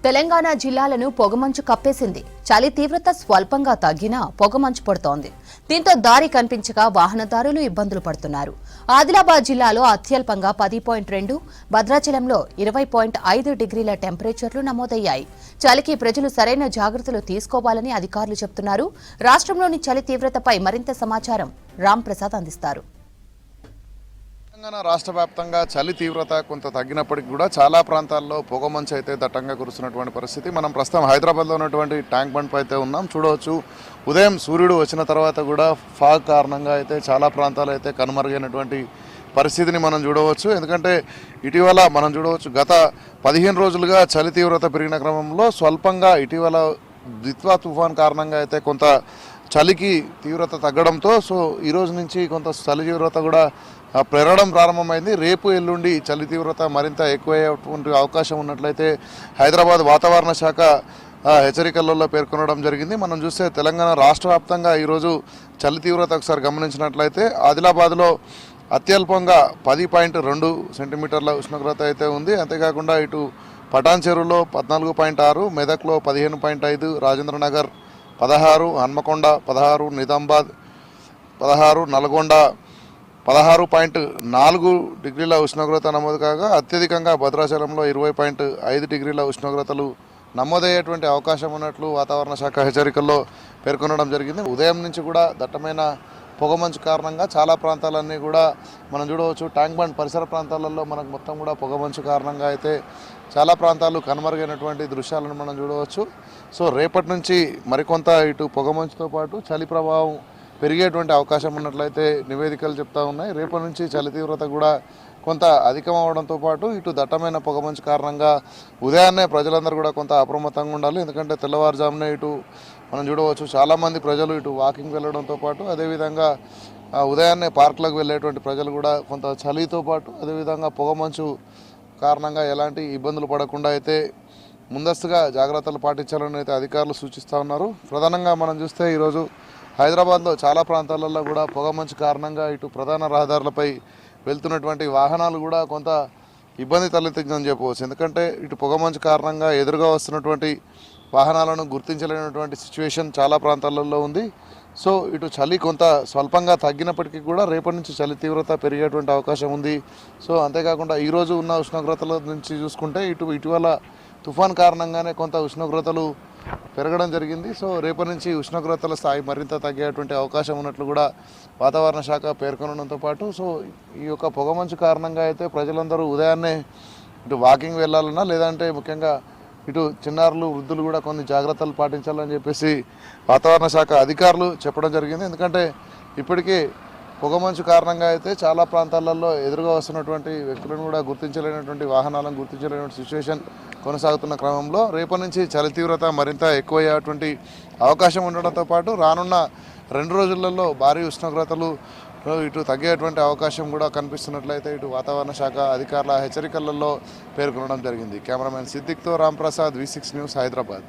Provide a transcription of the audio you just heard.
తెలంగాణ జిల్లాలను పొగమంచు కప్పేసింది. చలి తీవ్రత స్వల్పంగా తగ్గినా పొగమంచు పడుతోంది. దీంతో దారి కనిపించక వాహనదారులు ఇబ్బందులు పడుతున్నారు. ఆదిలాబాద్ జిల్లాలో అత్యల్పంగా 10.2, భద్రాచలంలో 20.5 డిగ్రీల టెంపరేచర్లు నమోదయ్యాయి. చలికి ప్రజలు సరైన జాగ్రత్తలు తీసుకోవాలని అధికారులు చెబుతున్నారు. రాష్ట్రంలోని చలి తీవ్రతపై మరింత సమాచారం రామ్ ప్రసాద్ అందిస్తారు. తెలంగాణ రాష్ట్ర వ్యాప్తంగా చలి తీవ్రత కొంత తగ్గినప్పటికీ కూడా చాలా ప్రాంతాల్లో పొగమంచు అయితే దట్టంగా కురుస్తున్నటువంటి పరిస్థితి. మనం ప్రస్తుతం హైదరాబాద్లో ఉన్నటువంటి ట్యాంక్ బండ్ పై అయితే ఉన్నాం. చూడవచ్చు, ఉదయం సూర్యుడు వచ్చిన తర్వాత కూడా ఫాగ్ కారణంగా అయితే చాలా ప్రాంతాలు అయితే కనుమరుగైనటువంటి పరిస్థితిని మనం చూడవచ్చు. ఎందుకంటే ఇటీవల మనం చూడవచ్చు, గత 15 రోజులుగా చలి తీవ్రత పెరిగిన క్రమంలో స్వల్పంగా ఇటీవల దిత్వా తుఫాన్ కారణంగా అయితే కొంత చలికి తీవ్రత తగ్గడంతో ఈ రోజు నుంచి కొంత చలి తీవ్రత కూడా పెరగడం ప్రారంభమైంది. రేపు ఎల్లుండి చలి తీవ్రత మరింత ఎక్కువయ్యేటువంటి అవకాశం ఉన్నట్లయితే హైదరాబాద్ వాతావరణ శాఖ హెచ్చరికలలో పేర్కొనడం జరిగింది. మనం చూస్తే తెలంగాణ రాష్ట్ర వ్యాప్తంగా ఈరోజు చలి తీవ్రత ఒకసారి గమనించినట్లయితే ఆదిలాబాద్లో అత్యల్పంగా 10.2 సెంటీమీటర్ల ఉష్ణోగ్రత అయితే ఉంది. అంతేకాకుండా ఇటు పటాన్ చెరువులో 14.6, మెదక్లో 15.5, రాజేంద్రనగర్ 16, హన్మకొండ 16, నిజామాబాద్ 16, నల్గొండ 16.4 డిగ్రీల ఉష్ణోగ్రత నమోదు కాగా అత్యధికంగా భద్రాచలంలో 20.5 డిగ్రీల ఉష్ణోగ్రతలు నమోదయ్యేటువంటి అవకాశం ఉన్నట్లు వాతావరణ శాఖ హెచ్చరికల్లో పేర్కొనడం జరిగింది. ఉదయం నుంచి కూడా దట్టమైన పొగమంచు కారణంగా చాలా ప్రాంతాలన్నీ కూడా మనం చూడవచ్చు. ట్యాంక్ బండ్ పరిసర ప్రాంతాలలో మనకు మొత్తం కూడా పొగమంచు కారణంగా అయితే చాలా ప్రాంతాలు కనుమరుగైనటువంటి దృశ్యాలను మనం చూడవచ్చు. రేపటి నుంచి మరికొంత ఇటు పొగమంచుతో పాటు చలి ప్రభావం పెరిగేటువంటి అవకాశం ఉన్నట్లయితే నివేదికలు చెప్తా ఉన్నాయి. రేపటి నుంచి చలి తీవ్రత కూడా కొంత అధికం అవడంతో పాటు ఇటు దట్టమైన పొగమంచు కారణంగా ఉదయాన్నే ప్రజలందరూ కూడా కొంత అప్రమత్తంగా ఉండాలి. ఎందుకంటే తెల్లవారుజామునే ఇటు మనం చూడవచ్చు, చాలామంది ప్రజలు ఇటు వాకింగ్ వెళ్ళడంతో పాటు అదేవిధంగా ఉదయాన్నే పార్కులకు వెళ్ళేటువంటి ప్రజలు కూడా కొంత చలితో పాటు అదేవిధంగా పొగమంచు కారణంగా ఎలాంటి ఇబ్బందులు పడకుండా అయితే ముందస్తుగా జాగ్రత్తలు పాటించాలని అయితే అధికారులు సూచిస్తూ ఉన్నారు. ప్రధానంగా మనం చూస్తే ఈరోజు హైదరాబాద్లో చాలా ప్రాంతాలలో కూడా పొగమంచు కారణంగా ఇటు ప్రధాన రహదారులపై వెళ్తున్నటువంటి వాహనాలు కూడా కొంత ఇబ్బంది తలెత్తిందని చెప్పవచ్చు. ఎందుకంటే ఇటు పొగమంచు కారణంగా ఎదురుగా వస్తున్నటువంటి వాహనాలను గుర్తించలేనటువంటి సిచ్యువేషన్ చాలా ప్రాంతాలలో ఉంది. ఇటు చలి కొంత స్వల్పంగా తగ్గినప్పటికీ కూడా రేపటి నుంచి చలి తీవ్రత పెరిగేటువంటి అవకాశం ఉంది. అంతేకాకుండా ఈరోజు ఉన్న ఉష్ణోగ్రతల నుంచి చూసుకుంటే ఇటీవల తుఫాన్ కారణంగానే కొంత ఉష్ణోగ్రతలు పెరగడం జరిగింది. రేపటి నుంచి ఉష్ణోగ్రతల స్థాయి మరింత తగ్గేటువంటి అవకాశం ఉన్నట్లు కూడా వాతావరణ శాఖ పేర్కొనడంతో పాటు ఈ యొక్క పొగమంచు కారణంగా అయితే ప్రజలందరూ ఉదయాన్నే ఇటు వాకింగ్ వెళ్ళాలన్నా లేదంటే ముఖ్యంగా ఇటు చిన్నారులు వృద్ధులు కూడా కొన్ని జాగ్రత్తలు పాటించాలని చెప్పేసి వాతావరణ శాఖ అధికారులు చెప్పడం జరిగింది. ఎందుకంటే ఇప్పటికే పొగమంచు కారణంగా అయితే చాలా ప్రాంతాలలో ఎదురుగా వస్తున్నటువంటి వ్యక్తులను కూడా గుర్తించలేనటువంటి వాహనాలను గుర్తించలేనటువంటి సిచ్యువేషన్ కొనసాగుతున్న క్రమంలో రేపటి నుంచి చలి తీవ్రత మరింత ఎక్కువయ్యేటువంటి అవకాశం ఉండడంతో పాటు రానున్న 2 రోజులలో భారీ ఉష్ణోగ్రతలు ఇటు తగ్గేటువంటి అవకాశం కూడా కనిపిస్తున్నట్లయితే ఇటు వాతావరణ శాఖ అధికారుల హెచ్చరికలలో పేర్కొనడం జరిగింది. కెమెరామెన్ సిద్దిక్తో రామ్ ప్రసాద్, V6 న్యూస్, హైదరాబాద్.